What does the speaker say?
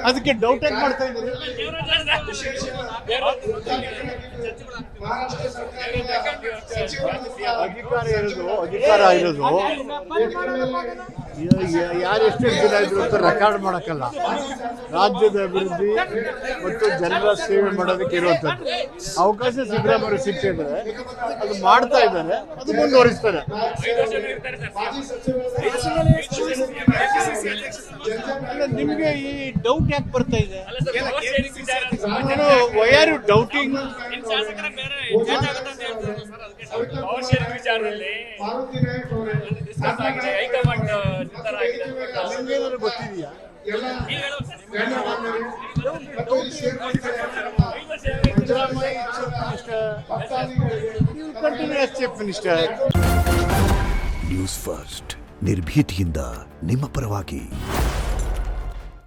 ಅದಕ್ಕೆ ಡೌಟ್ ಯಾಕೆ ಮಾಡ್ತಾ ಇದ್ದೀರಿ? ಅಧಿಕಾರ ಇರೋದು ಯಾರು ಎಷ್ಟು ಜನ ಇದ್ರು ಅಂತ ರೆಕಾರ್ಡ್ ಮಾಡೋಕ್ಕಲ್ಲ. ರಾಜ್ಯದ ಅಭಿವೃದ್ಧಿ ಮತ್ತು ಜನರ ಸೇವೆ ಮಾಡೋದಕ್ಕೆ ಇರುವಂಥದ್ದು ಅವಕಾಶ ಸಿದ್ದರಾಮಯ್ಯ ಸಿಗ್ತಾ ಇದ್ದಾರೆ, ಅದು ಮಾಡ್ತಾ ಇದ್ದಾರೆ, ಅದು ಮುಂದುವರಿಸ್ತಾರೆ. ನಿಮ್ಗೆ ಈ ಡೌಟ್ ಯಾಕೆ ಬರ್ತಾ ಇದೆ? Why are you doubting? ನಿಮ್ಗೇನಾದ್ರು ಗೊತ್ತಿದೆಯಾ? ನ್ಯೂಸ್ ಫಸ್ಟ್ ನಿರ್ಭೀತಿಯಿಂದ ನಿಮ್ಮ ಪರವಾಗಿ.